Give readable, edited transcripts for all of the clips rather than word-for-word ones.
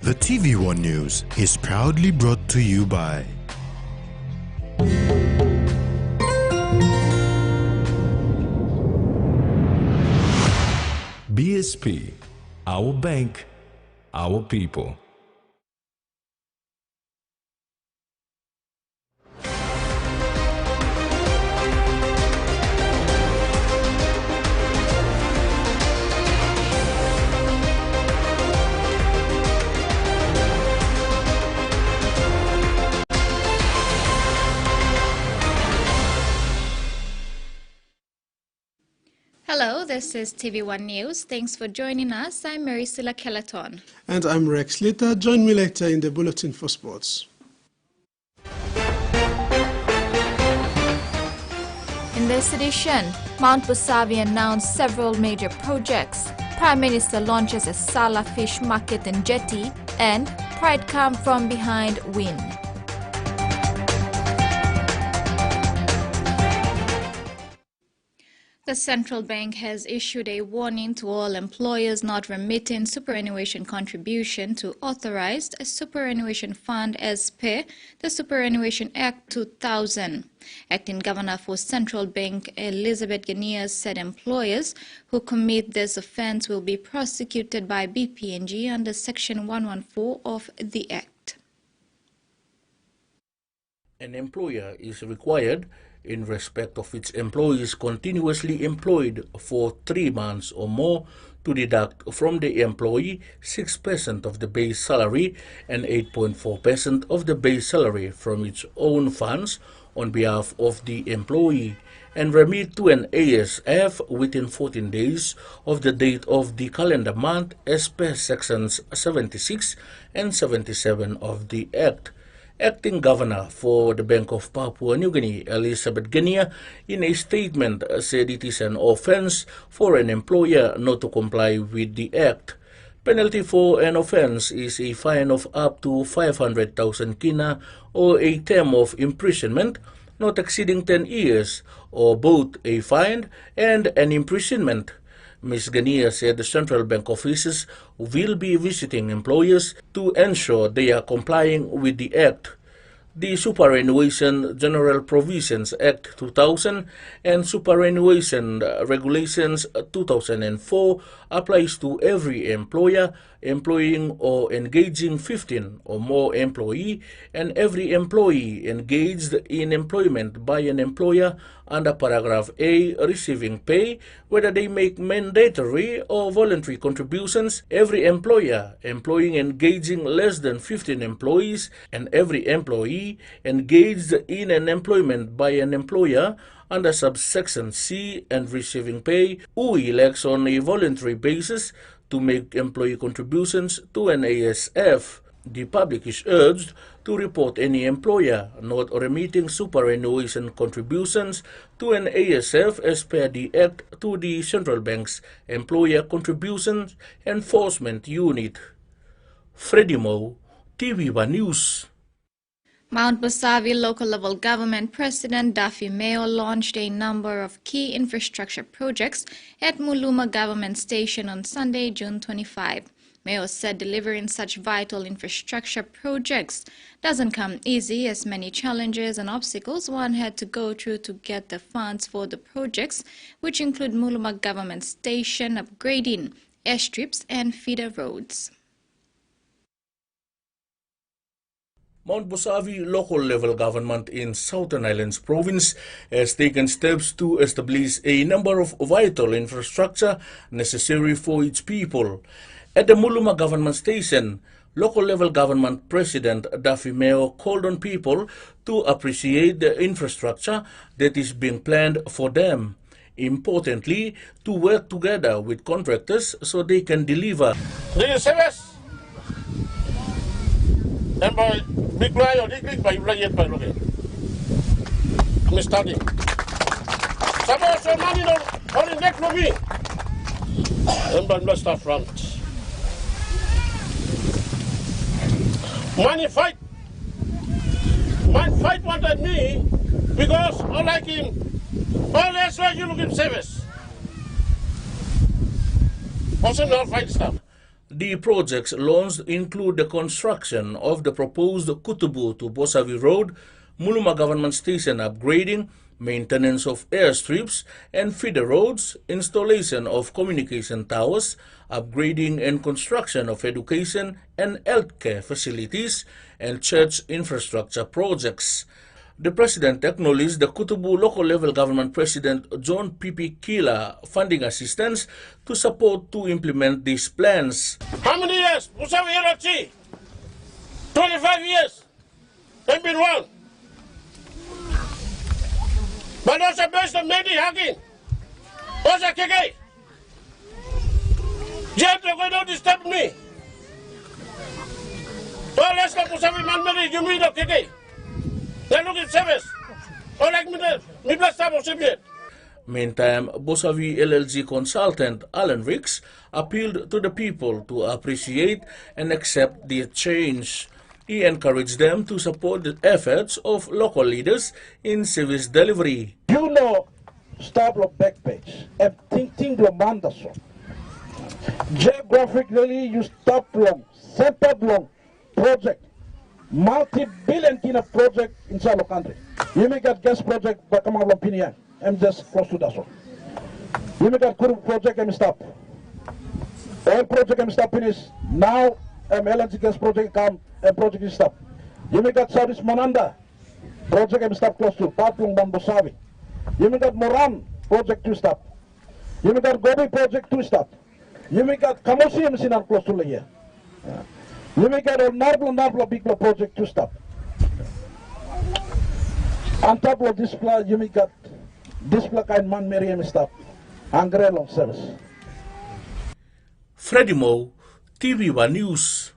The TVWAN News is proudly brought to you by BSP, our bank, our people. Hello, this is TVWAN News. Thanks for joining us. I'm Marisila Kelaton. And I'm Rex Lita. Join me later in the Bulletin for Sports. In this edition, Mount Busavi announced several major projects. Prime Minister launches a Sala Fish Market and Jetty, and Pride Come From Behind win. The central bank has issued a warning to all employers not remitting superannuation contribution to authorized superannuation fund as per the Superannuation Act 2000. Acting Governor for Central Bank Elizabeth Ganias said employers who commit this offence will be prosecuted by PNG under Section 114 of the Act. An employer is required in respect of its employees continuously employed for 3 months or more to deduct from the employee 6% of the base salary and 8.4% of the base salary from its own funds on behalf of the employee and remit to an ASF within 14 days of the date of the calendar month as per sections 76 and 77 of the Act. Acting Governor for the Bank of Papua New Guinea, Elizabeth Ganias, in a statement said it is an offence for an employer not to comply with the Act. Penalty for an offence is a fine of up to 500,000 kina or a term of imprisonment not exceeding 10 years, or both a fine and an imprisonment. Ms. Ganias said the central bank officers will be visiting employers to ensure they are complying with the Act. The Superannuation General Provisions Act 2000 and Superannuation Regulations 2004 applies to every employer employing or engaging 15 or more employees and every employee engaged in employment by an employer under paragraph A receiving pay, whether they make mandatory or voluntary contributions, every employer employing engaging less than 15 employees and every employee engaged in an employment by an employer under subsection C and receiving pay who elects on a voluntary basis to make employee contributions to an ASF. The public is urged to report any employer not remitting superannuation contributions to an ASF as per the Act to the Central Bank's Employer Contributions Enforcement Unit. Freddie Mo, TVWAN News. Mount Busavi local level government President Duffy Mayo launched a number of key infrastructure projects at Muluma Government Station on Sunday, June 25. Mayo said delivering such vital infrastructure projects doesn't come easy, as many challenges and obstacles one had to go through to get the funds for the projects, which include Muluma Government Station upgrading, airstrips and feeder roads. Mount Busavi local level government in Southern Islands Province has taken steps to establish a number of vital infrastructure necessary for its people. At the Muluma Government Station, local level government President Duffy Mayo called on people to appreciate the infrastructure that is being planned for them. Importantly, to work together with contractors so they can deliver. Big line or big by Ryan by Rocket. I'm starting. Someone so money on the neck for me. And must start front. Money fight. Man fight wanted me because I like him. All that's why you look in service. Also not fight stuff. The projects launched include the construction of the proposed Kutubu to Bosavi Road, Muluma Government Station upgrading, maintenance of airstrips and feeder roads, installation of communication towers, upgrading and construction of education and healthcare facilities, and church infrastructure projects. The President acknowledged the Kutubu local level government President John P.P. Kila funding assistance to support to implement these plans. How many years? Musawi LRT? 25 years. Ain't been one. But also based on many hacking. Also KK. James, you're going to disturb me. Oh, let's go Musawi man, you mean KK. They look at service. Oh, like me plus time of yet. Meantime, Bosavi LLG consultant Alan Ricks appealed to the people to appreciate and accept the change. He encouraged them to support the efforts of local leaders in service delivery. You know, start of back page and think lo mandaso. Geographically, you stop long, centered long project, multi-billion kind of project inside the country. You make a gas project, but come out of PNG. I'm just close to that. You make a Kuru project, I'm stop. Oil project, I'm stop finish. Now, LNG gas project come, and project is stop. You make a Southeast Mananda project, I'm stop close to. Patlong Bambosavi. You make a Moran project to stop. You make a Gobi project to stop. You make a Kamosi, I'm seeing close to here. You make a Narbla Bigla project to stop. On top of this plan, you make a display kind man Miriam stop. Angrelon service. Freddie Moe, TVWAN News.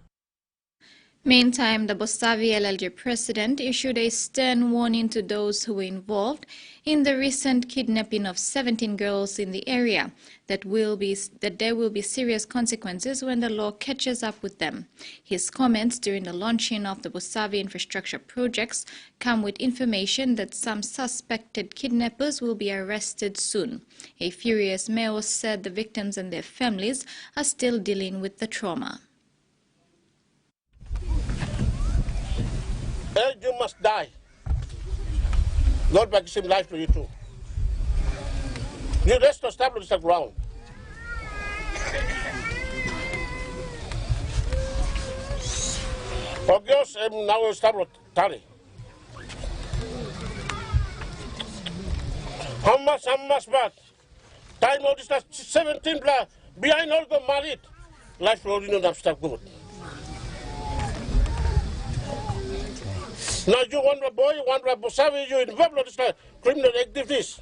Meantime, the Bosavi LLG president issued a stern warning to those who were involved in the recent kidnapping of 17 girls in the area that there will be serious consequences when the law catches up with them. His comments during the launching of the Bosavi infrastructure projects come with information that some suspected kidnappers will be arrested soon. A furious mayor said the victims and their families are still dealing with the trauma. You must die. God will give life to you too. You rest to establish the ground. For girls, now establish Tari. How much bad? Time all this 17 blah behind all the married. Life will not start good. Now you want a boy, you want a Bosavi, you involved in this criminal activities.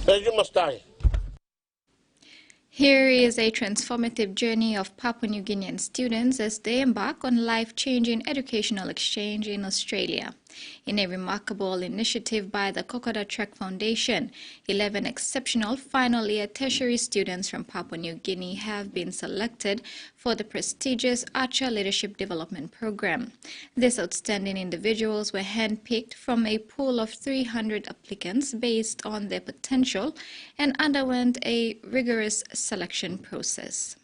Then you must die. Here is a transformative journey of Papua New Guinean students as they embark on life-changing educational exchange in Australia. In a remarkable initiative by the Kokoda Trek Foundation, 11 exceptional final-year tertiary students from Papua New Guinea have been selected for the prestigious Archer Leadership Development Program. These outstanding individuals were handpicked from a pool of 300 applicants based on their potential and underwent a rigorous selection process.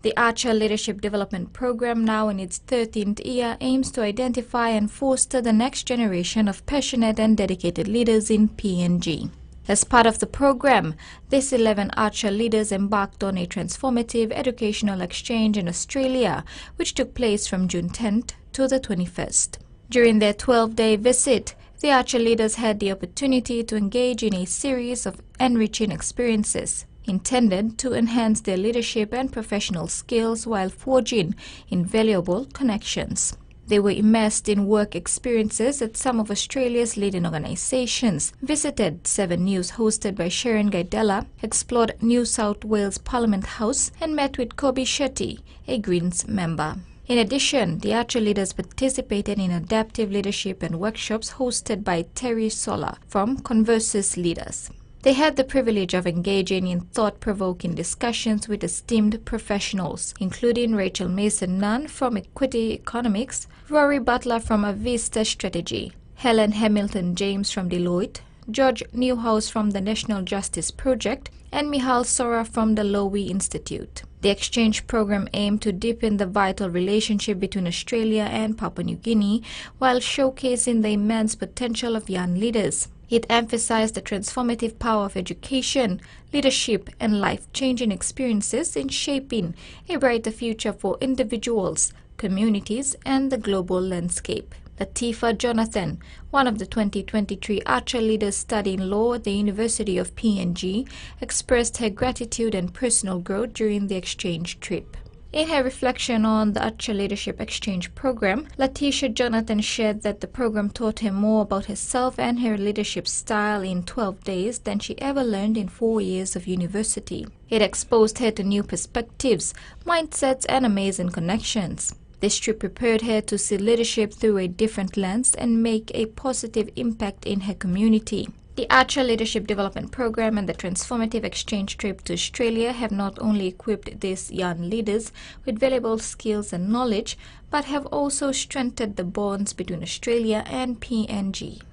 The Archer Leadership Development Program, now in its 13th year, aims to identify and foster the next generation of passionate and dedicated leaders in PNG. As part of the program, these 11 Archer leaders embarked on a transformative educational exchange in Australia, which took place from June 10th to the 21st. During their 12-day visit, the Archer leaders had the opportunity to engage in a series of enriching experiences intended to enhance their leadership and professional skills while forging invaluable connections. They were immersed in work experiences at some of Australia's leading organisations, visited 7 News hosted by Sharon Gaidella, explored New South Wales Parliament House, and met with Kobe Shetty, a Greens member. In addition, the Archer leaders participated in adaptive leadership and workshops hosted by Terry Sola from Conversus Leaders. They had the privilege of engaging in thought-provoking discussions with esteemed professionals, including Rachel Mason-Nunn from Equity Economics, Rory Butler from Avista Strategy, Helen Hamilton-James from Deloitte, George Newhouse from the National Justice Project, and Michal Sora from the Lowy Institute. The exchange program aimed to deepen the vital relationship between Australia and Papua New Guinea while showcasing the immense potential of young leaders. It emphasized the transformative power of education, leadership, and life-changing experiences in shaping a brighter future for individuals, communities, and the global landscape. Latifah Jonathan, one of the 2023 Archer leaders studying law at the University of PNG, expressed her gratitude and personal growth during the exchange trip. In her reflection on the Archer Leadership Exchange Program, Latifah Jonathan shared that the program taught her more about herself and her leadership style in 12 days than she ever learned in 4 years of university. It exposed her to new perspectives, mindsets, and amazing connections. This trip prepared her to see leadership through a different lens and make a positive impact in her community. The Archer Leadership Development Program and the transformative exchange trip to Australia have not only equipped these young leaders with valuable skills and knowledge, but have also strengthened the bonds between Australia and PNG.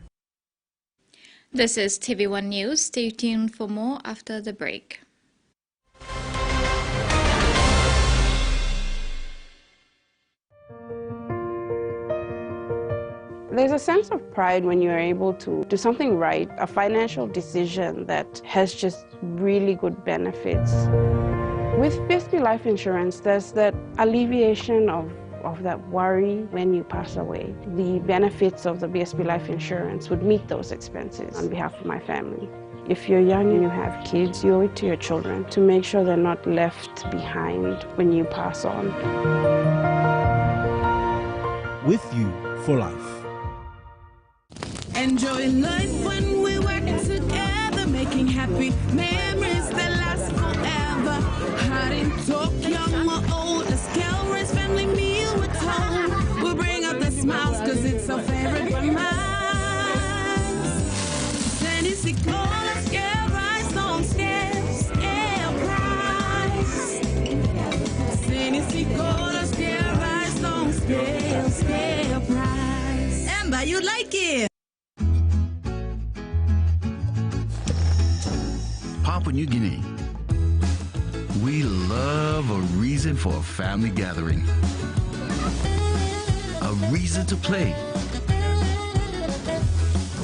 This is TVWAN News. Stay tuned for more after the break. There's a sense of pride when you're able to do something right, a financial decision that has just really good benefits. With BSP Life Insurance, there's that alleviation of that worry when you pass away. The benefits of the BSP Life Insurance would meet those expenses on behalf of my family. If you're young and you have kids, you owe it to your children to make sure they're not left behind when you pass on. With you for life. Enjoy life when we're working together, making happy memories that last forever. Hot in talk, young or old, let's Calrace family meal with home. We'll bring out the smiles cause it's our favorite of mine. Sandy Sicola, scale rice on scales, scale price. Sandy Sicola, scale rice on scale, scale price. Amber, you like it? Papua New Guinea. We love a reason for a family gathering. A reason to play.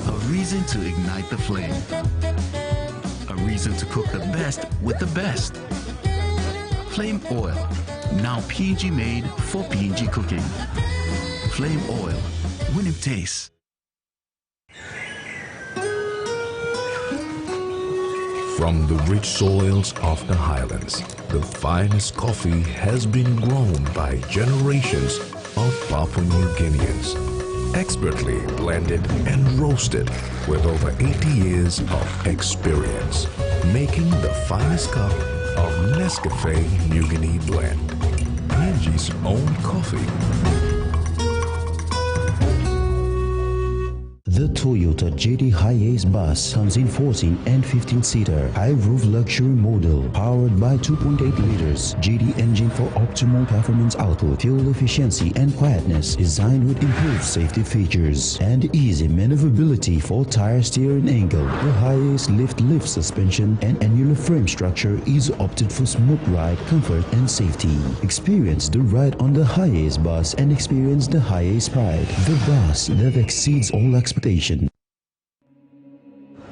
A reason to ignite the flame. A reason to cook the best with the best. Flame Oil, now PNG made for PNG cooking. Flame Oil, winning taste. From the rich soils of the highlands, the finest coffee has been grown by generations of Papua New Guineans, expertly blended and roasted with over 80 years of experience, making the finest cup of Nescafe New Guinea blend, PNG's own coffee. The Toyota JD Hi-Ace bus comes in 14 and 15-seater high-roof luxury model powered by 2.8 liters JD engine for optimal performance output, fuel efficiency and quietness, designed with improved safety features and easy maneuverability for tire steering angle. The Hi-Ace lift suspension and annular frame structure is opted for smooth ride, comfort and safety. Experience the ride on the Hi-Ace bus and experience the Hi-Ace pride, the bus that exceeds all expectations.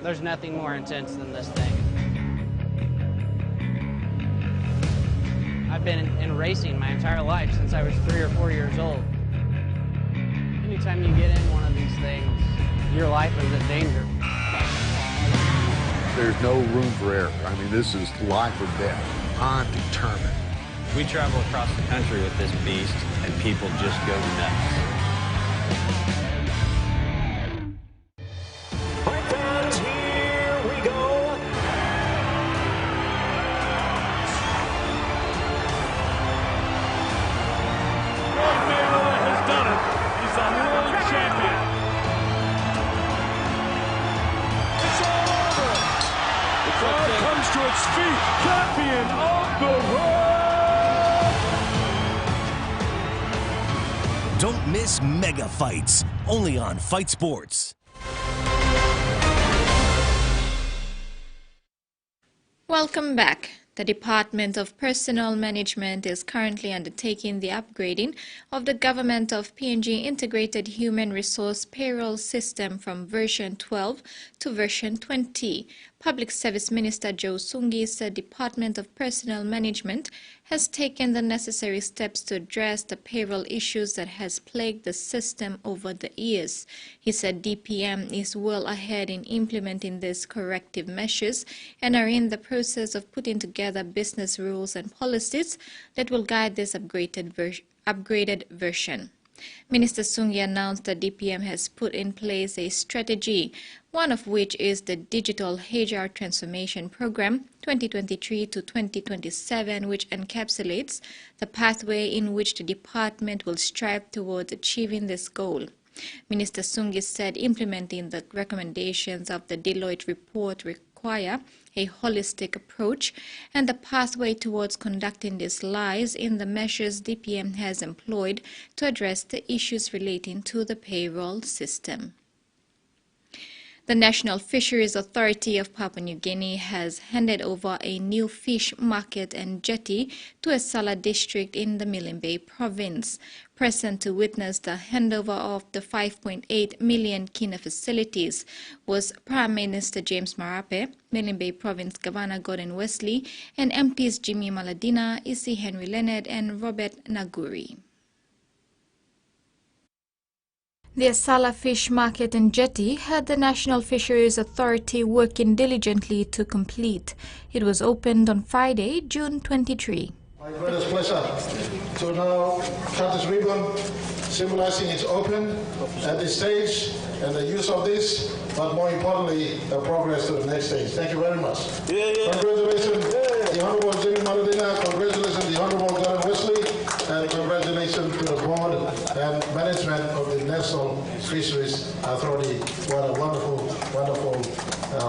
There's nothing more intense than this thing. I've been in racing my entire life since I was 3 or 4 years old. Anytime you get in one of these things, your life is in danger. There's no room for error. I mean, this is life or death. I'm determined. We travel across the country with this beast, and people just go nuts. To its feet, champion of the world! Don't miss mega fights, only on Fight Sports. Welcome back. The Department of Personnel Management is currently undertaking the upgrading of the Government of PNG Integrated Human Resource Payroll System from version 12 to version 20. Public Service Minister Joe Sungi said Department of Personnel Management has taken the necessary steps to address the payroll issues that has plagued the system over the years. He said DPM is well ahead in implementing these corrective measures and are in the process of putting together business rules and policies that will guide this upgraded version. Minister Sungi announced that DPM has put in place a strategy, one of which is the Digital HR Transformation Program 2023 to 2027, which encapsulates the pathway in which the department will strive towards achieving this goal. Minister Sungi said implementing the recommendations of the Deloitte report require a holistic approach, and the pathway towards conducting this lies in the measures DPM has employed to address the issues relating to the payroll system. The National Fisheries Authority of Papua New Guinea has handed over a new fish market and jetty to Essala district in the Milne Bay province. Present to witness the handover of the 5.8 million kina facilities was Prime Minister James Marape, Milne Bay Province Governor Gordon Wesley, and MPs Jimmy Maladina, Isi Henry Leonard, and Robert Naguri. The Essala Fish Market and Jetty had the National Fisheries Authority working diligently to complete. It was opened on Friday, June 23. My greatest pleasure to now cut this ribbon, symbolizing it's open at this stage and the use of this, but more importantly, the progress to the next stage. Thank you very much. Congratulations, the Honorable Jimmy Maladina, congratulations, the Honorable Gordon Wesley, and congratulations to the board and management of the National Fisheries Authority. What a wonderful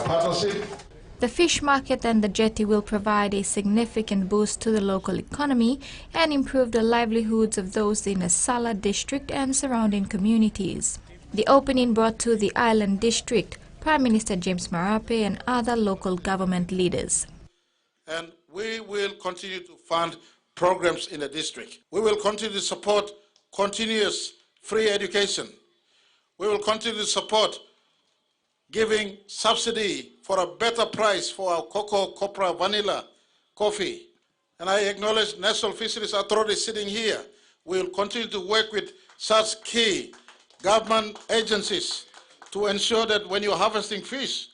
partnership. The fish market and the jetty will provide a significant boost to the local economy and improve the livelihoods of those in Essala district and surrounding communities. The opening brought to the island district Prime Minister James Marape and other local government leaders. And we will continue to fund programs in the district. We will continue to support continuous free education. We will continue to support giving subsidy for a better price for our cocoa, copra, vanilla, coffee. And I acknowledge National Fisheries Authority sitting here. We will continue to work with such key government agencies to ensure that when you're harvesting fish,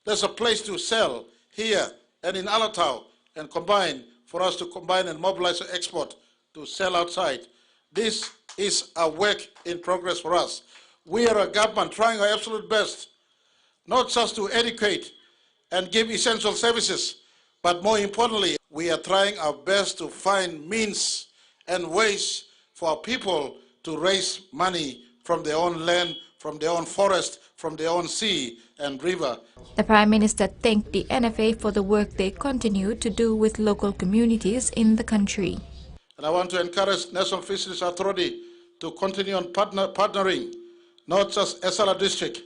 there's a place to sell here and in Alatau and for us to combine and mobilize the export to sell outside. This is a work in progress for us. We are a government trying our absolute best, not just to educate and give essential services, but more importantly, we are trying our best to find means and ways for our people to raise money from their own land, from their own forest, from their own sea and river. The Prime Minister thanked the NFA for the work they continue to do with local communities in the country. And I want to encourage National Fisheries Authority to continue on partnering, not just Essala District,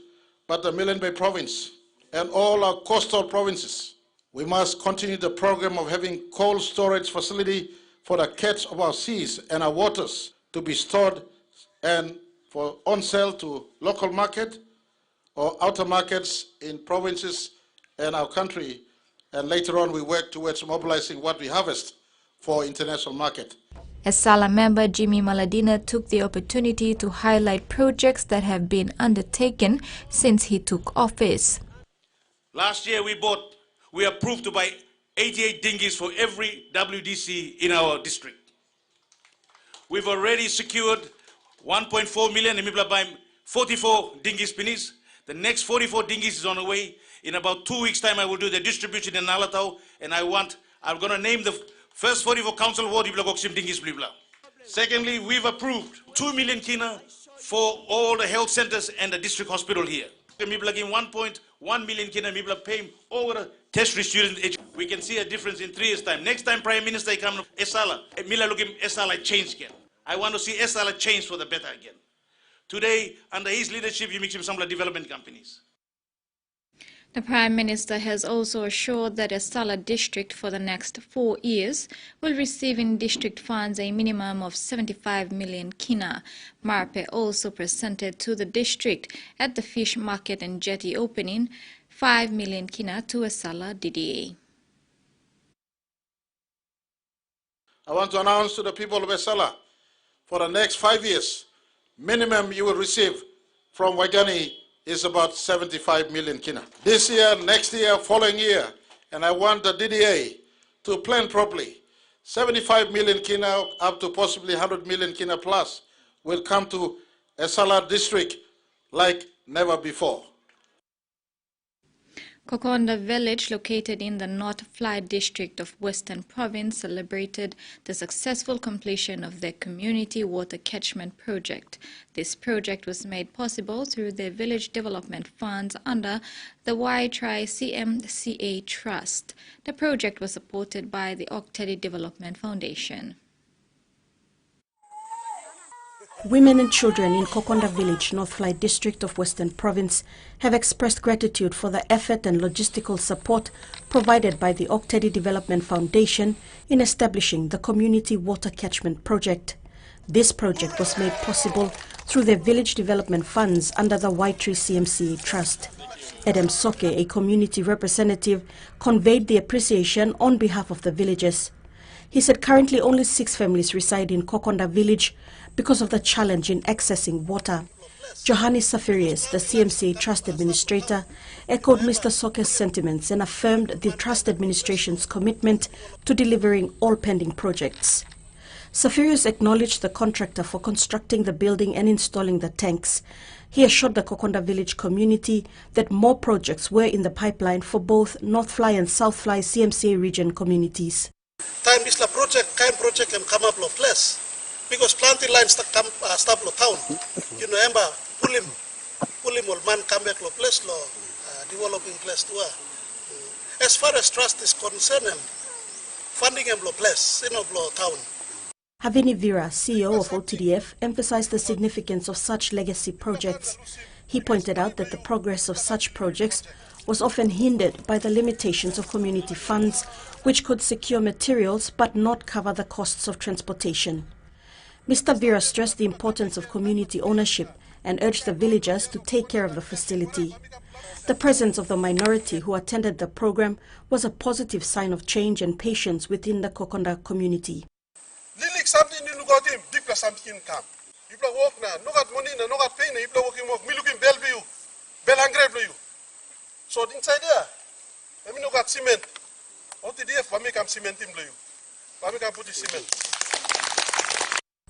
but the Milne Bay Province and all our coastal provinces. We must continue the program of having cold storage facility for the catch of our seas and our waters to be stored and for on sale to local market or outer markets in provinces and our country. And later on we work towards mobilizing what we harvest for international market. Essala member Jimmy Maladina took the opportunity to highlight projects that have been undertaken since he took office. Last year we approved to buy 88 dinghies for every WDC in our district. We've already secured 1.4 million and we will buy 44 dinghies pinis. The next 44 dinghies is on the way. In about 2 weeks' time I will do the distribution in Alatau, and I'm going to name the first 44 council ward dinghies. Secondly, we've approved 2 million kina for all the health centers and the district hospital here. We plug in 1.1 million kina, we will pay over the tertiary student. We can see a difference in 3 years' time. Next time Prime Minister comes to Essala, Mila look at Essala change again. I want to see Essala change for the better again. Today, under his leadership, you mix him some of the development companies. The Prime Minister has also assured that Esala district for the next 4 years will receive in district funds a minimum of 75 million kina. Marpe also presented to the district at the fish market and jetty opening 5 million kina to Esala DDA. I want to announce to the people of Esala, for the next 5 years, minimum you will receive from Wagani is about 75 million kina. This year, next year, following year, and I want the DDA to plan properly. 75 million kina up to possibly 100 million kina plus will come to Esala district like never before. Kokonda village, located in the North Fly district of Western Province, celebrated the successful completion of their community water catchment project. This project was made possible through the village development funds under the YTRI-CMCA Trust. The project was supported by the Octedi Development Foundation. Women and children in Kokonda village, North Fly district of Western Province, have expressed gratitude for the effort and logistical support provided by the Octedi Development Foundation in establishing the community water catchment project. This project was made possible through the village development funds under the YTRI-CMCA Trust. Adam Soke, a community representative, conveyed the appreciation on behalf of the villagers. He said currently only 6 families reside in Kokonda village because of the challenge in accessing water. Johannes Safarius, the CMCA Trust Administrator, echoed Mr. Soke's sentiments and affirmed the Trust Administration's commitment to delivering all pending projects. Safarius acknowledged the contractor for constructing the building and installing the tanks. He assured the Kokonda village community that more projects were in the pipeline for both North Fly and South Fly CMCA region communities. Time is the project can come up of place because planting lines come stop lo town. You know, emba pulim will man come back lo place lo developing place to. As far as trust is concerned, funding em lo place in lo town. Havini Vira, CEO of OTDF, emphasized the significance of such legacy projects. He pointed out that the progress of such projects was often hindered by the limitations of community funds, which could secure materials but not cover the costs of transportation. Mr. Vera stressed the importance of community ownership and urged the villagers to take care of the facility. The presence of the minority who attended the program was a positive sign of change and patience within the Kokonda community. Lilik something you got him, big something come. You play work now, no got money, no got pain, you play working work, me looking Bellevue, Bell hungry you. So inside there, let me no got cement. OTDF, for me come cement him blue. For me can put the cement.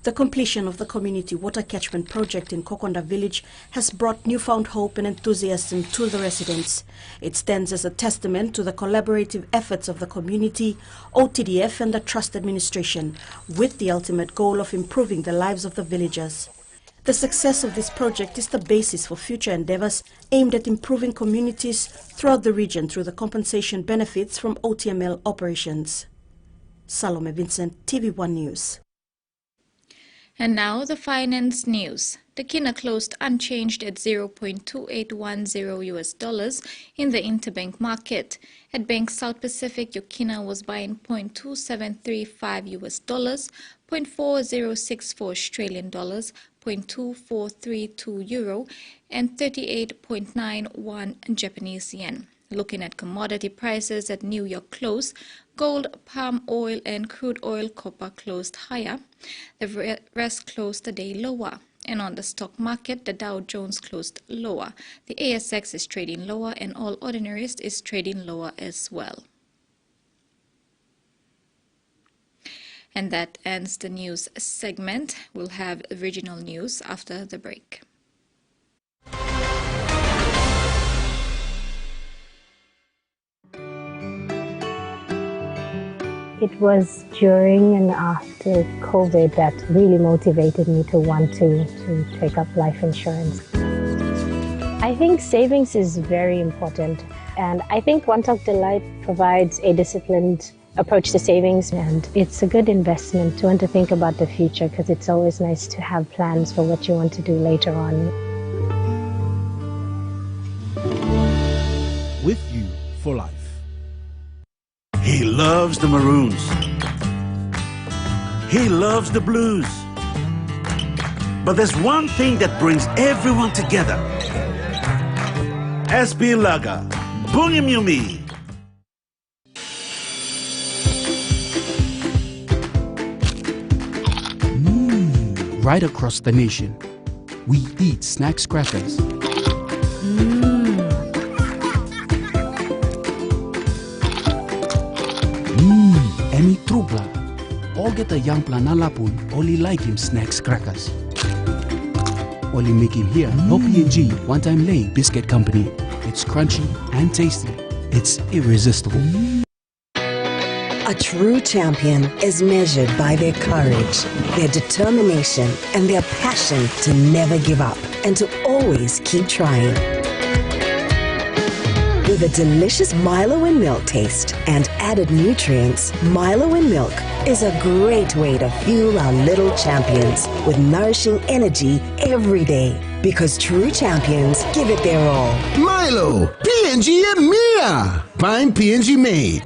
The completion of the community water catchment project in Kokonda village has brought newfound hope and enthusiasm to the residents. It stands as a testament to the collaborative efforts of the community, OTDF and the Trust Administration, with the ultimate goal of improving the lives of the villagers. The success of this project is the basis for future endeavors aimed at improving communities throughout the region through the compensation benefits from OTML operations. Salome Vincent, TV1 News. And now the finance news. The kina closed unchanged at $0.2810 in the interbank market. At Bank South Pacific, your kina was buying $0.2735 $0.4064 Australian dollars, $0.2432 euro, and 38.91 Japanese yen. Looking at commodity prices at New York close, gold, palm oil, and crude oil copper closed higher. The rest closed the day lower. And on the stock market, the Dow Jones closed lower. The ASX is trading lower, and all ordinaries is trading lower as well. And that ends the news segment. We'll have regional news after the break. It was during and after COVID that really motivated me to want to take up life insurance. I think savings is very important, and I think One Talk Delight provides a disciplined approach to savings, and it's a good investment to want to think about the future, because it's always nice to have plans for what you want to do later on. With He loves the Maroons. He loves the Blues. But there's one thing that brings everyone together. SB Lager, Bungim Yumi. Right across the nation, we eat snacks crackers. Emi trupla. All get a young planalapun, only like him snacks crackers. Only make him here, no PNG, one-time lay biscuit company. It's crunchy and tasty. It's irresistible. A true champion is measured by their courage, their determination, and their passion to never give up and to always keep trying. With a delicious Milo and milk taste and added nutrients, Milo and milk is a great way to fuel our little champions with nourishing energy every day. Because true champions give it their all. Milo, PNG and Mia. Fine PNG made.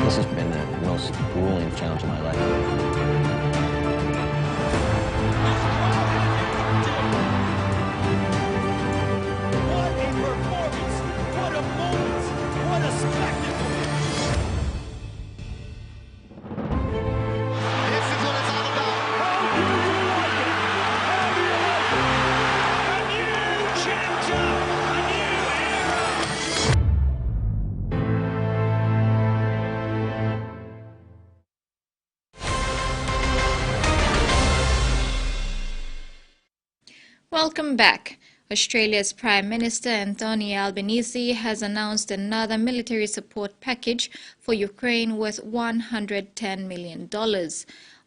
This has been the most grueling challenge of my life. What a performance! What a moment! What a spectacle! This is what it's all about. How do you like it? How do you like it? A new chapter! A new era! Welcome back. Australia's Prime Minister Anthony Albanese has announced another military support package for Ukraine worth $110 million.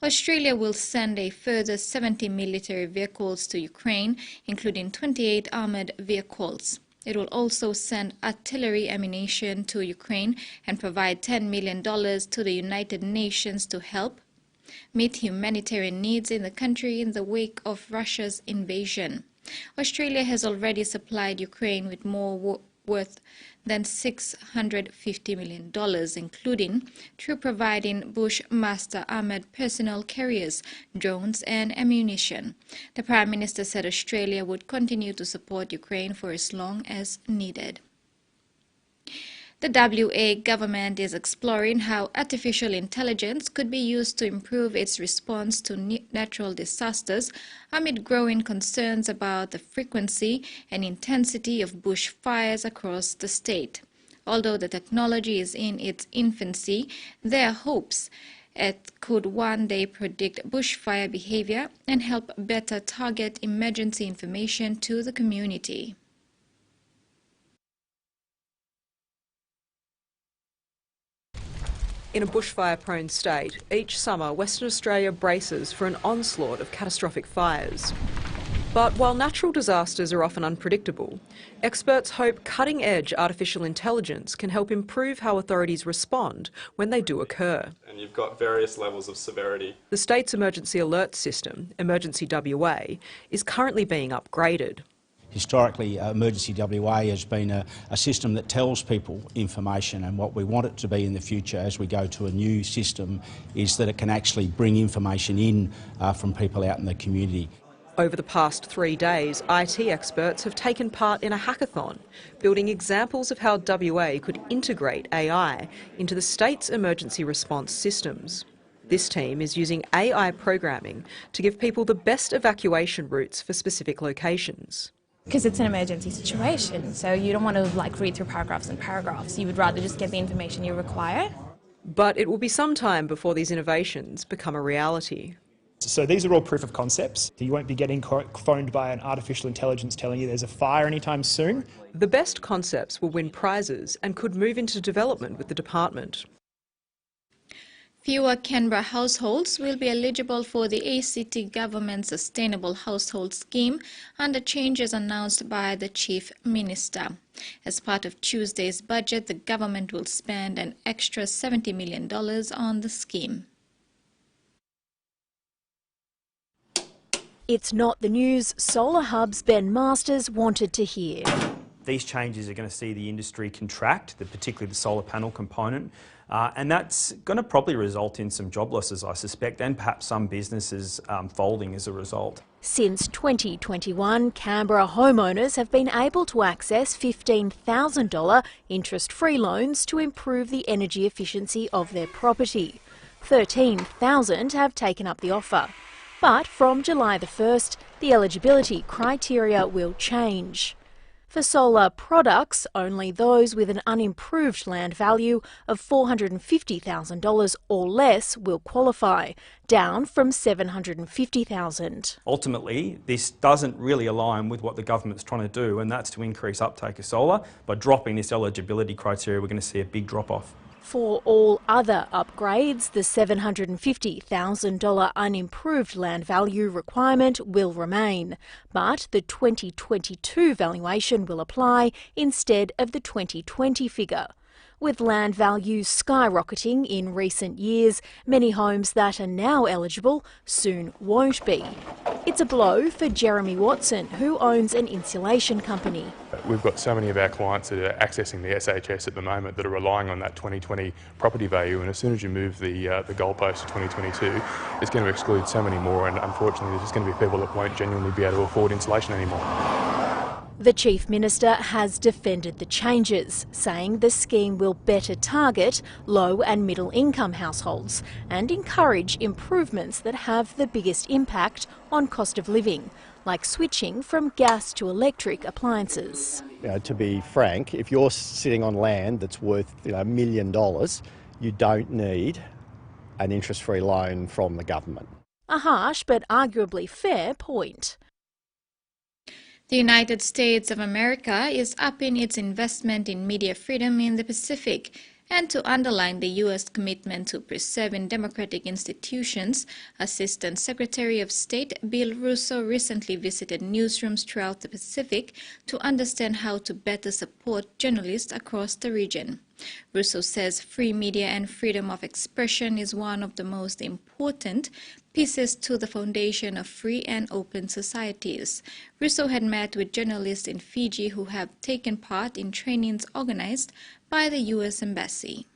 Australia will send a further 70 military vehicles to Ukraine, including 28 armoured vehicles. It will also send artillery ammunition to Ukraine and provide $10 million to the United Nations to help meet humanitarian needs in the country in the wake of Russia's invasion. Australia has already supplied Ukraine with more worth than $650 million, including through providing Bushmaster armoured personnel carriers, drones and ammunition. The Prime Minister said Australia would continue to support Ukraine for as long as needed. The WA government is exploring how artificial intelligence could be used to improve its response to natural disasters amid growing concerns about the frequency and intensity of bushfires across the state. Although the technology is in its infancy, there are hopes it could one day predict bushfire behavior and help better target emergency information to the community. In a bushfire-prone state, each summer Western Australia braces for an onslaught of catastrophic fires. But while natural disasters are often unpredictable, experts hope cutting-edge artificial intelligence can help improve how authorities respond when they do occur. And you've got various levels of severity. The state's emergency alert system, Emergency WA, is currently being upgraded. Historically, Emergency WA has been a system that tells people information, and what we want it to be in the future as we go to a new system is that it can actually bring information in from people out in the community. Over the past 3 days, IT experts have taken part in a hackathon, building examples of how WA could integrate AI into the state's emergency response systems. This team is using AI programming to give people the best evacuation routes for specific locations. Because it's an emergency situation, so you don't want to read through paragraphs and paragraphs. You would rather just get the information you require. But it will be some time before these innovations become a reality. So these are all proof of concepts. You won't be getting phoned by an artificial intelligence telling you there's a fire anytime soon. The best concepts will win prizes and could move into development with the department. Fewer Canberra households will be eligible for the ACT Government Sustainable Household Scheme under changes announced by the Chief Minister. As part of Tuesday's budget, the government will spend an extra $70 million on the scheme. It's not the news Solar Hub's Ben Masters wanted to hear. These changes are going to see the industry contract, particularly the solar panel component, and that's going to probably result in some job losses, I suspect, and perhaps some businesses folding as a result. Since 2021, Canberra homeowners have been able to access $15,000 interest-free loans to improve the energy efficiency of their property. 13,000 have taken up the offer. But from July the 1st, the eligibility criteria will change. For solar products, only those with an unimproved land value of $450,000 or less will qualify, down from $750,000. Ultimately, this doesn't really align with what the government's trying to do, and that's to increase uptake of solar. By dropping this eligibility criteria, we're going to see a big drop-off. For all other upgrades, the $750,000 unimproved land value requirement will remain, but the 2022 valuation will apply instead of the 2020 figure. With land values skyrocketing in recent years, many homes that are now eligible soon won't be. It's a blow for Jeremy Watson, who owns an insulation company. We've got so many of our clients that are accessing the SHS at the moment that are relying on that 2020 property value, and as soon as you move the goalpost to 2022, it's going to exclude so many more, and unfortunately there's just going to be people that won't genuinely be able to afford insulation anymore. The Chief Minister has defended the changes, saying the scheme will better target low and middle income households and encourage improvements that have the biggest impact on cost of living, like switching from gas to electric appliances. To be frank, if you're sitting on land that's worth $1 million, you don't need an interest-free loan from the government. A harsh but arguably fair point. The United States of America is upping its investment in media freedom in the Pacific. And to underline the U.S. commitment to preserving democratic institutions, Assistant Secretary of State Bill Russo recently visited newsrooms throughout the Pacific to understand how to better support journalists across the region. Russo says free media and freedom of expression is one of the most important pieces to the foundation of free and open societies. Russo had met with journalists in Fiji who have taken part in trainings organized by the U.S. Embassy.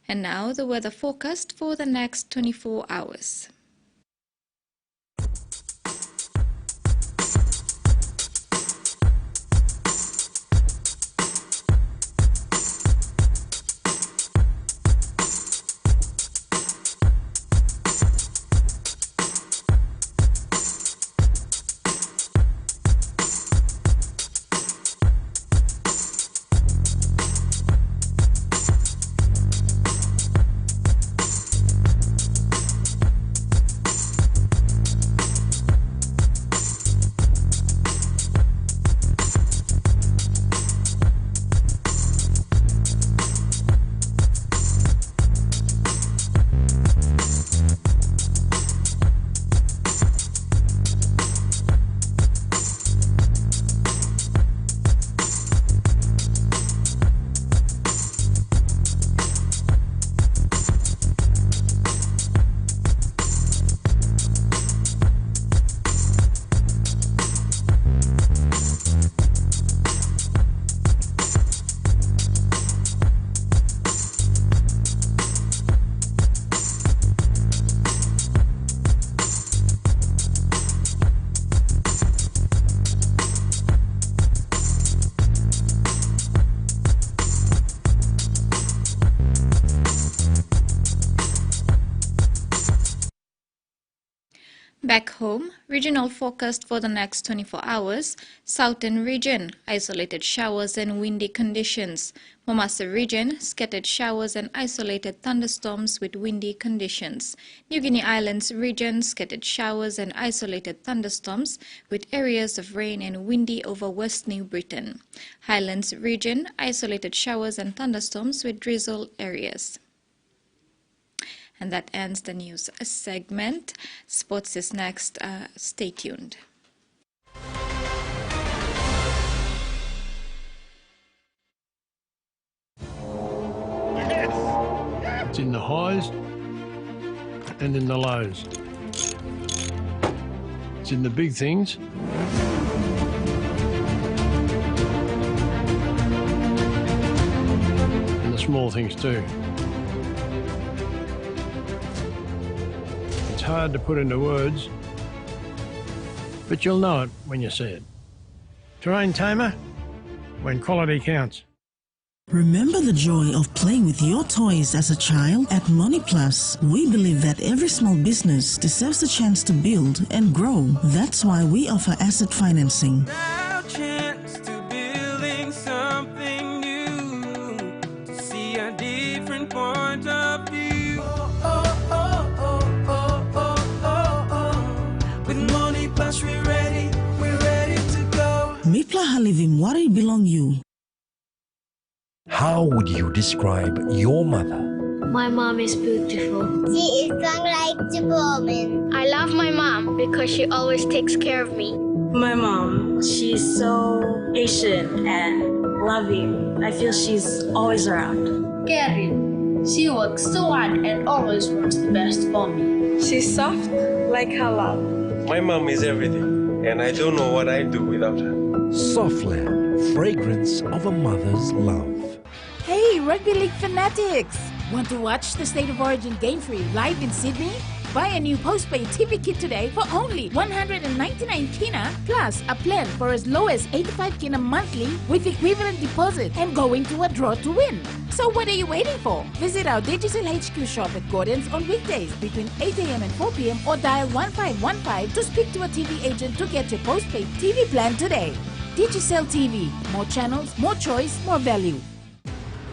And now the weather forecast for the next 24 hours. Back home, regional forecast for the next 24 hours. Southern region, isolated showers and windy conditions. Momasa region, scattered showers and isolated thunderstorms with windy conditions. New Guinea Islands region, scattered showers and isolated thunderstorms with areas of rain and windy over West New Britain. Highlands region, isolated showers and thunderstorms with drizzle areas. And that ends the news segment. Sports is next. Stay tuned. It's in the highs and in the lows. It's in the big things and the small things too. It's hard to put into words, but you'll know it when you see it. Terrain tamer, when quality counts. Remember the joy of playing with your toys as a child? At Money Plus, we believe that every small business deserves a chance to build and grow. That's why we offer asset financing. Now chance to building something new, to see a different point of view. With Money Plus we're ready to go. Mipla halivim wari belong you. How would you describe your mother? My mom is beautiful. She is strong like Superwoman. I love my mom because she always takes care of me. My mom, she's so patient and loving. I feel she's always around. Caring. She works so hard and always wants the best for me. She's soft like halal. My mom is everything, and I don't know what I'd do without her. Softland, fragrance of a mother's love. Hey, Rugby League fanatics! Want to watch the State of Origin game free live in Sydney? Buy a new postpaid TV kit today for only 199 kina plus a plan for as low as 85 kina monthly with equivalent deposit and go into a draw to win. So what are you waiting for? Visit our Digicel HQ shop at Gordon's on weekdays between 8 a.m. and 4 p.m. or dial 1515 to speak to a TV agent to get your postpaid TV plan today. Digicel TV. More channels, more choice, more value.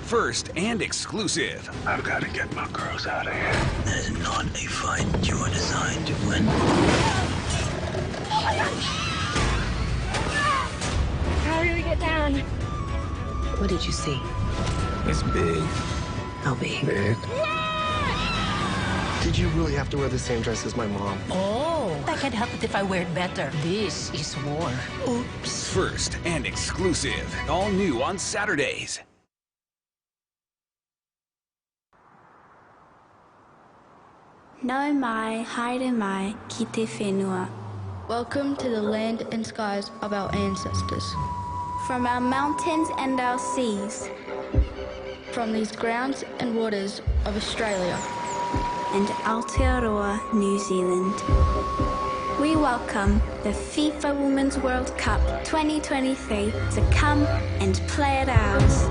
First and exclusive. I've got to get my girls out of here. That is not a fight you are designed to win. How do we get down? What did you see? It's big. How big? Big. Did you really have to wear the same dress as my mom? Oh, I can't help it if I wear it better. This is war. Oops. First and exclusive. All new on Saturdays. No mai, haere mai, ki te whenua. Welcome to the land and skies of our ancestors. From our mountains and our seas. From these grounds and waters of Australia. And Aotearoa, New Zealand. We welcome the FIFA Women's World Cup 2023 to come and play at ours.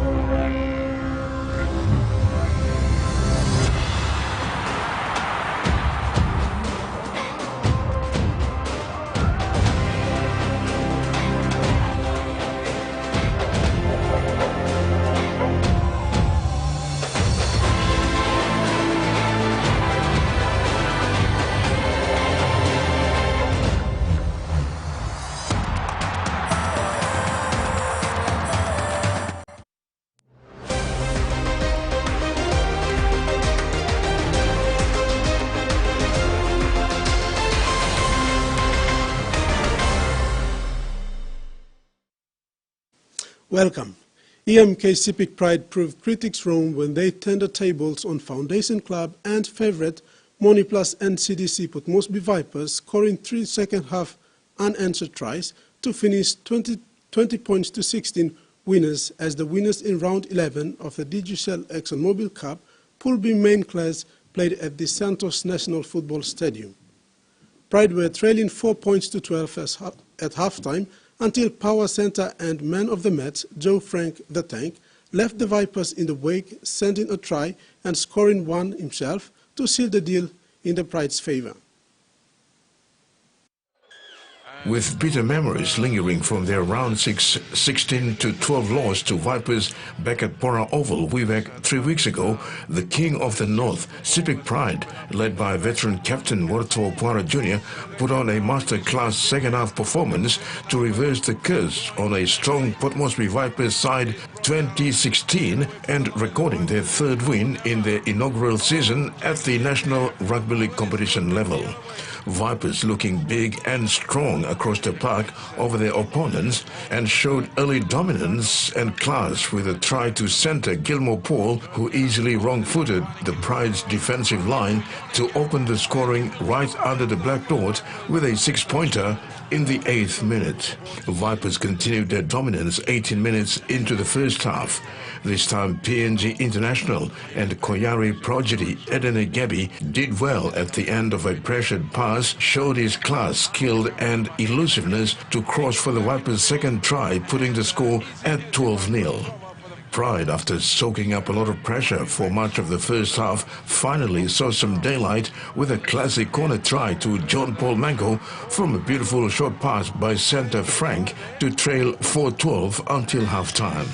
Welcome. EMK Civic Pride proved critics wrong when they turned tables on Foundation Club and favourite Money Plus and CDC Port Moresby Vipers, scoring 3 second-half unanswered tries to finish 20 points to 16 winners as the winners in round 11 of the Digicel ExxonMobil Cup Pool B main class played at the Santos National Football Stadium. Pride were trailing 4 points to 12 at halftime until Power Centre and man of the match, Joe Frank the Tank, left the Vipers in the wake, sending a try and scoring one himself to seal the deal in the Pride's favour. with bitter memories lingering from their round 6 16-12 loss to Vipers back at Pora Oval way back 3 weeks ago. The King of the North, Civic Pride, led by veteran captain Morto Pora Jr., put on a master-class second-half performance to reverse the curse on a strong Port Moresby Vipers side 2016 and recording their third win in their inaugural season at the National Rugby League competition level. Vipers looking big and strong across the park over their opponents and showed early dominance and class with a try to centre Gilmore Paul, who easily wrong-footed the Pride's defensive line to open the scoring right under the black dot with a 6-pointer in the 8th minute. Vipers continued their dominance 18 minutes into the first half. This time PNG International and Koyari prodigy Edene Gebi did well at the end of a pressured pass, showed his class, skill and elusiveness to cross for the Vipers' second try, putting the score at 12-0. Pride, after soaking up a lot of pressure for much of the first half, finally saw some daylight with a classic corner try to John Paul Mango from a beautiful short pass by centre Frank to trail 4-12 until half-time.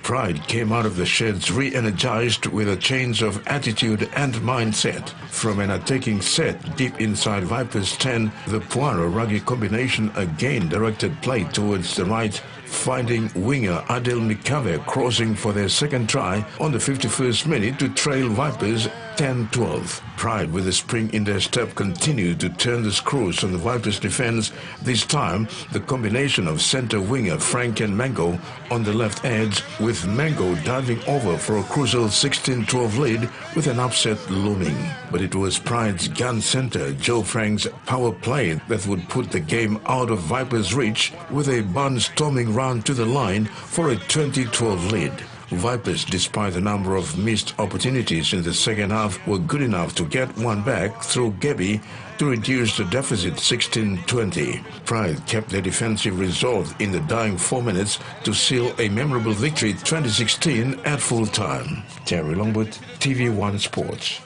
Pride came out of the sheds re-energized with a change of attitude and mindset. From an attacking set deep inside Vipers 10, the Poirot-Ruggie combination again directed play towards the right, finding winger Adel Mikave crossing for their second try on the 51st minute to trail Vipers 10-12. Pride, with a spring in their step, continued to turn the screws on the Vipers' defense. This time, the combination of centre winger Frank and Mango on the left edge, with Mango diving over for a crucial 16-12 lead with an upset looming. But it was Pride's gun centre, Joe Frank's power play, that would put the game out of Vipers' reach with a barnstorming run to the line for a 20-12 lead. Vipers, despite a number of missed opportunities in the second half, were good enough to get one back through Gebi to reduce the deficit 16-20. Pride kept their defensive resolve in the dying 4 minutes to seal a memorable victory 2016 at full time. Terry Longwood, TV1 Sports.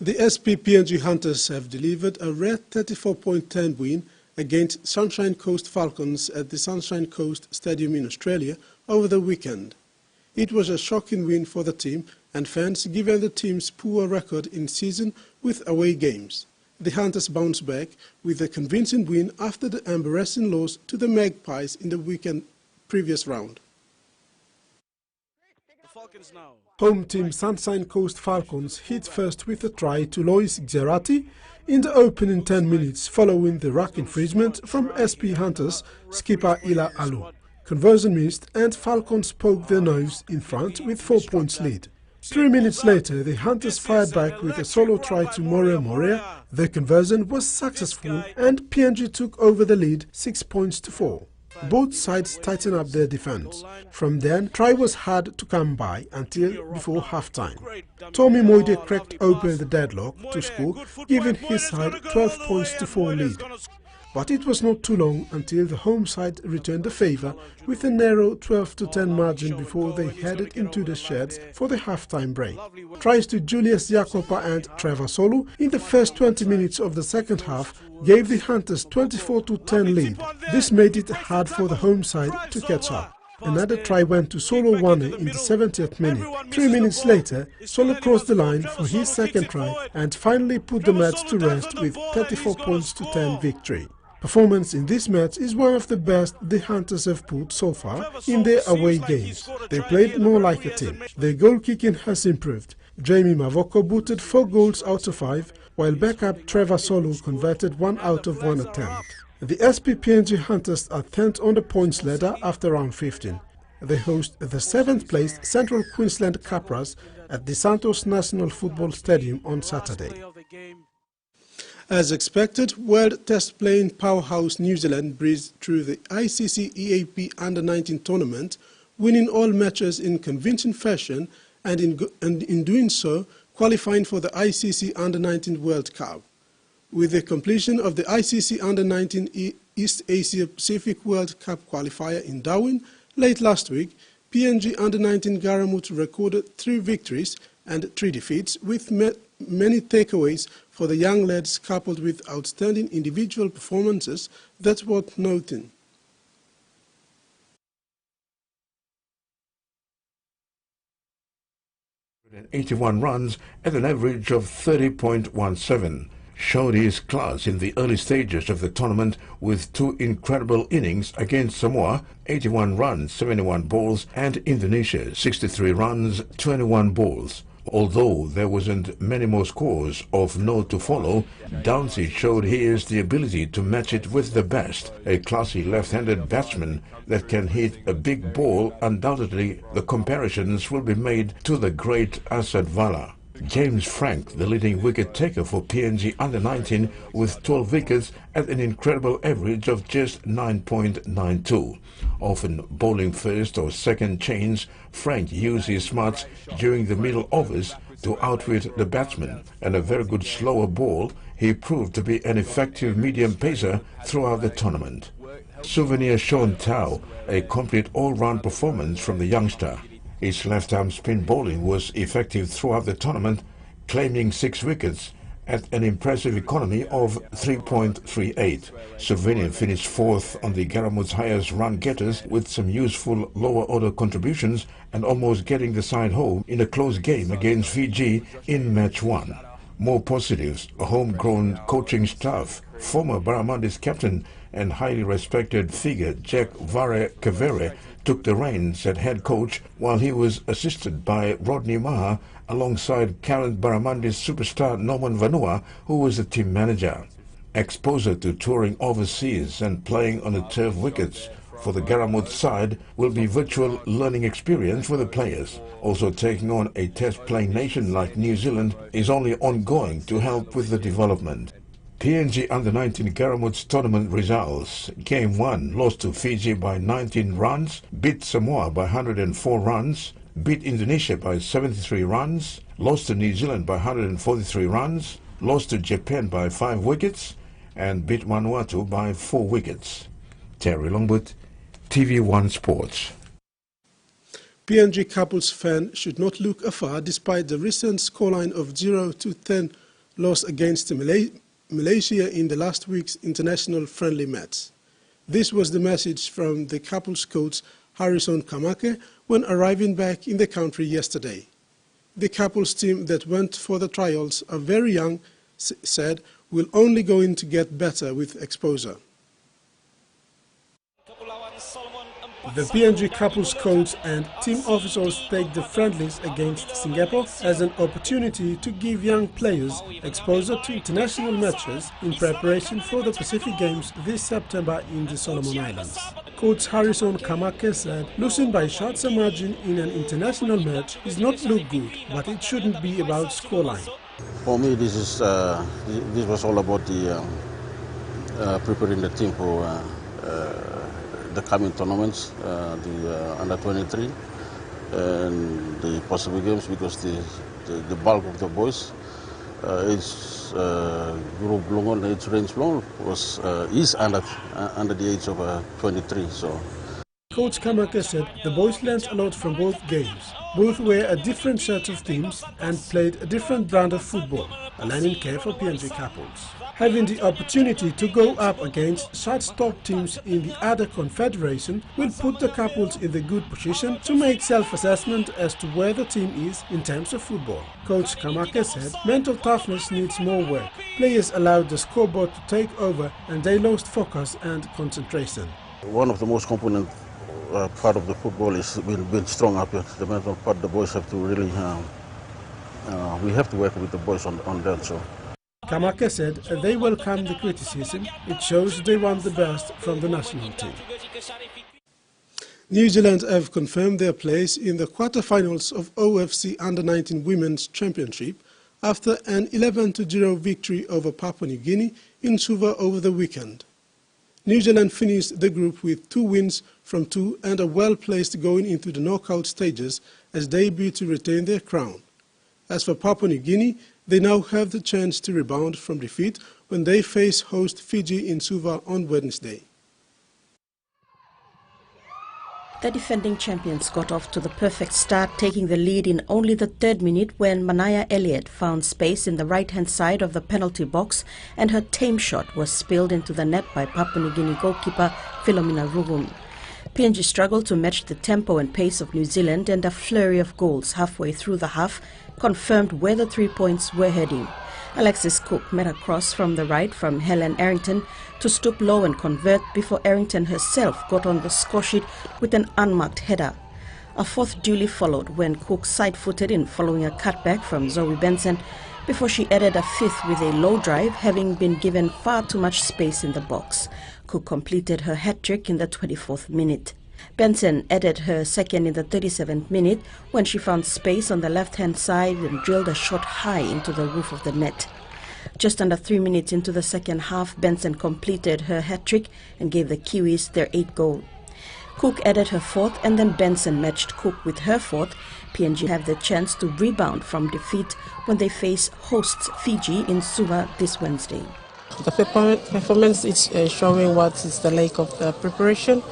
The SP PNG Hunters have delivered a rare 34-point win against Sunshine Coast Falcons at the Sunshine Coast Stadium in Australia over the weekend. It was a shocking win for the team and fans, given the team's poor record in season with away games. The Hunters bounced back with a convincing win after the embarrassing loss to the Magpies in the weekend previous round. Home team Sunshine Coast Falcons hit first with a try to Lois Gerati in the opening 10 minutes following the ruck infringement from SP Hunters skipper Ila Alu. Conversion missed and Falcons poked their nose in front with 4 points lead. 3 minutes later, the Hunters fired back with a solo try to Morea. The conversion was successful and PNG took over the lead 6 points to 4. Both sides tightened up their defense. From then, try was hard to come by until before half-time. Tommy Moide cracked open the deadlock to score, giving his side 12 points to 4 lead. But it was not too long until the home side returned the favour with a narrow 12-10 margin before they headed into the sheds for the half-time break. Tries to Julius Jacopa and Trevor Solu in the first 20 minutes of the second half gave the Hunters 24-10 lead. This made it hard for the home side to catch up. Another try went to Solo Wane in the 70th minute. 3 minutes later, Solo crossed the line for his second try and finally put the match to rest with 34 points to 10 victory. Performance in this match is one of the best the Hunters have put so far in their away games. They played more like a team. Their goal kicking has improved. Jamie Mavoko booted 4 goals out of 5, while backup Trevor Solu converted 1 out of 1 attempt. The SP PNG Hunters are 10th on the points ladder after round 15. They host the 7th placed Central Queensland Capras at the Santos National Football Stadium on Saturday. As expected, World Test playing powerhouse New Zealand breezed through the ICC EAP Under-19 tournament, winning all matches in convincing fashion and in doing so, qualifying for the ICC Under-19 World Cup. With the completion of the ICC Under-19 East Asia Pacific World Cup qualifier in Darwin late last week, PNG Under-19 Garamut recorded 3 victories and 3 defeats with many takeaways for the young lads, coupled with outstanding individual performances that's worth noting. .81 runs at an average of 30.17, showed his class in the early stages of the tournament with two incredible innings against Samoa, 81 runs, 71 balls, and Indonesia, 63 runs, 21 balls. Although there wasn't many more scores of no to follow, Downsy showed he has the ability to match it with the best, a classy left-handed batsman that can hit a big ball. Undoubtedly, the comparisons will be made to the great Asad Vala. James Frank, the leading wicket-taker for PNG under-19 with 12 wickets at an incredible average of just 9.92. Often bowling first or second change, Frank used his smarts during the middle overs to outwit the batsman, and a very good slower ball. He proved to be an effective medium pacer throughout the tournament. Souvenir Sean Tao, a complete all-round performance from the youngster. His left-arm spin bowling was effective throughout the tournament, claiming 6 wickets at an impressive economy of 3.38. Souvenir finished 4th on the Garamut's highest run-getters with some useful lower-order contributions and almost getting the side home in a close game against Fiji in Match 1. More positives: a homegrown coaching staff, former Barramundi captain and highly respected figure Jack Vare Kavere took the reins at head coach, while he was assisted by Rodney Maha alongside current Barramundi superstar Norman Vanua, who was the team manager. Exposure to touring overseas and playing on the turf wickets for the Garamut side will be virtual learning experience for the players. Also, taking on a test-playing nation like New Zealand is only ongoing to help with the development. PNG under-19 Garamut's tournament results: Game 1 lost to Fiji by 19 runs, beat Samoa by 104 runs, beat Indonesia by 73 runs, lost to New Zealand by 143 runs, lost to Japan by 5 wickets, and beat Vanuatu by 4 wickets. Terry Longwood, TV1 Sports. PNG couples fan should not look afar despite the recent scoreline of 0-10 loss against Malaysia in the last week's international friendly match. This was the message from the couple's coach Harrison Kamake when arriving back in the country yesterday. The couple's team that went for the trials are very young, said, will only going to get better with exposure. The PNG couples coach and team officials take the friendlies against Singapore as an opportunity to give young players exposure to international matches in preparation for the Pacific Games this September in the Solomon Islands. Coach Harrison Kamake said losing by shots a margin in an international match is not look good, but it shouldn't be about scoreline. For me, this was all about the preparing the team for the coming tournaments, the under-23 and the possible games, because the bulk of the boys, age group long, age range long, is under the age of 23. So. Coach Kamake said the boys learned a lot from both games. Both were a different set of teams and played a different brand of football, a learning curve for PNG couples. Having the opportunity to go up against such top teams in the other confederation will put the couples in the good position to make self-assessment as to where the team is in terms of football. Coach Kamake said mental toughness needs more work. Players allowed the scoreboard to take over and they lost focus and concentration. One of the most component part of the football is being strong up here. The mental part, the boys have to really, we have to work with the boys on that. So. Kamake said they welcome the criticism. It shows they want the best from the national team. New Zealand have confirmed their place in the quarter-finals of OFC Under-19 Women's Championship after an 11-0 victory over Papua New Guinea in Suva over the weekend. New Zealand finished the group with 2 wins from 2 and are well placed going into the knockout stages as they bid to retain their crown. As for Papua New Guinea, they now have the chance to rebound from defeat when they face host Fiji in Suva on Wednesday. The defending champions got off to the perfect start, taking the lead in only the 3rd minute when Manaya Elliott found space in the right-hand side of the penalty box and her tame shot was spilled into the net by Papua New Guinea goalkeeper Philomena Rugum. PNG struggled to match the tempo and pace of New Zealand, and a flurry of goals halfway through the half confirmed where the 3 points were heading. Alexis Cook met a cross from the right from Helen Arrington to stoop low and convert before Arrington herself got on the score sheet with an unmarked header. A 4th duly followed when Cook side-footed in following a cutback from Zoe Benson before she added a 5th with a low drive, having been given far too much space in the box. Cook completed her hat-trick in the 24th minute. Benson added her 2nd in the 37th minute when she found space on the left-hand side and drilled a shot high into the roof of the net. Just under 3 minutes into the second half, Benson completed her hat-trick and gave the Kiwis their 8th goal. Cook added her 4th, and then Benson matched Cook with her 4th. PNG have the chance to rebound from defeat when they face hosts Fiji in Suva this Wednesday. The performance is showing what is the lack of the preparation.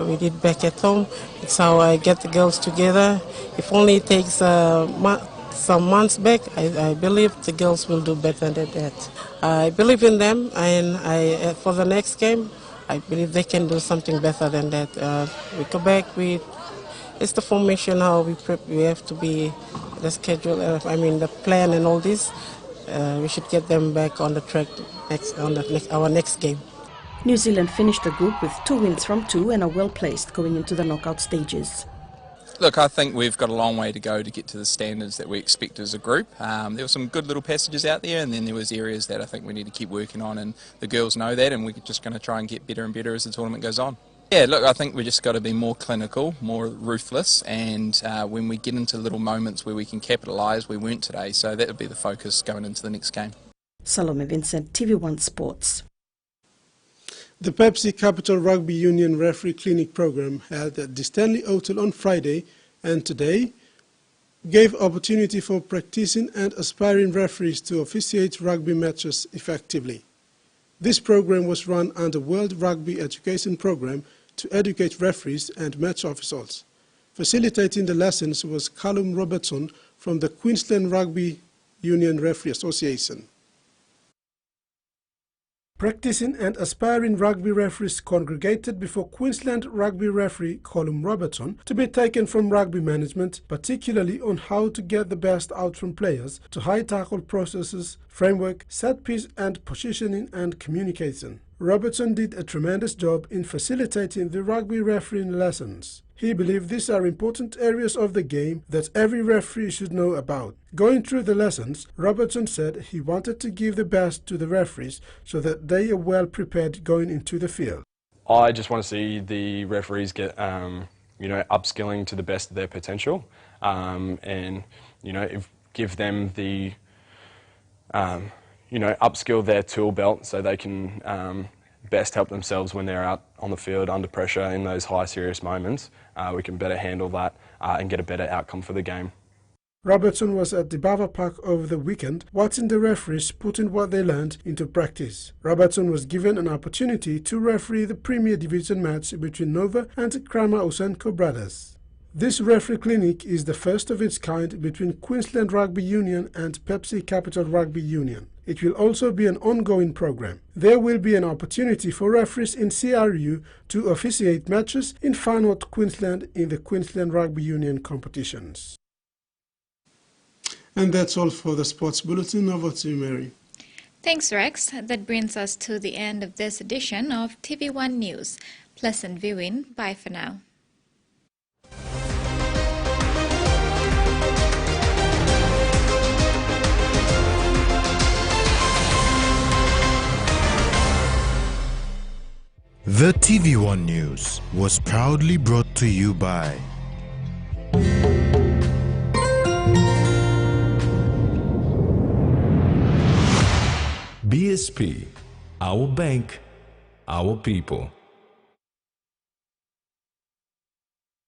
We did back at home. It's how I get the girls together. If only it takes some months back, I believe the girls will do better than that. I believe in them, and for the next game, I believe they can do something better than that. We go back, it's the formation, how we prep, we have to be, the schedule, the plan and all this. We should get them back on the track our next game. New Zealand finished the group with 2 wins from 2 and are well placed going into the knockout stages. Look, I think we've got a long way to go to get to the standards that we expect as a group. There were some good little passages out there, and then there was areas that I think we need to keep working on, and the girls know that, and we're just going to try and get better and better as the tournament goes on. Yeah, look, I think we just got to be more clinical, more ruthless, and when we get into little moments where we can capitalise, we weren't today, so that would be the focus going into the next game. Salome Vincent, TV1 Sports. The Pepsi Capital Rugby Union Referee Clinic program held at the Stanley Hotel on Friday and today gave opportunity for practicing and aspiring referees to officiate rugby matches effectively. This program was run under World Rugby Education Program to educate referees and match officials. Facilitating the lessons was Callum Robertson from the Queensland Rugby Union Referee Association. Practicing and aspiring rugby referees congregated before Queensland rugby referee Callum Robertson to be taken from rugby management, particularly on how to get the best out from players, to high tackle processes, framework, set piece and positioning and communication. Robertson did a tremendous job in facilitating the rugby refereeing lessons. He believed these are important areas of the game that every referee should know about. Going through the lessons, Robertson said he wanted to give the best to the referees so that they are well prepared going into the field. I just want to see the referees get, upskilling to the best of their potential, and give them the, upskill their tool belt so they can best help themselves when they're out on the field under pressure in those high serious moments. We can better handle that and get a better outcome for the game. Robertson was at the Bava Park over the weekend watching the referees putting what they learned into practice. Robertson was given an opportunity to referee the Premier Division match between Nova and Krama Usenko brothers. This referee clinic is the first of its kind between Queensland Rugby Union and Pepsi Capital Rugby Union. It will also be an ongoing program. There will be an opportunity for referees in CRU to officiate matches in Far North Queensland in the Queensland Rugby Union competitions. And that's all for the Sports Bulletin. Over to you, Mary. Thanks, Rex. That brings us to the end of this edition of TV1 News. Pleasant viewing. Bye for now. The TV1 News was proudly brought to you by BSP, our bank, our people.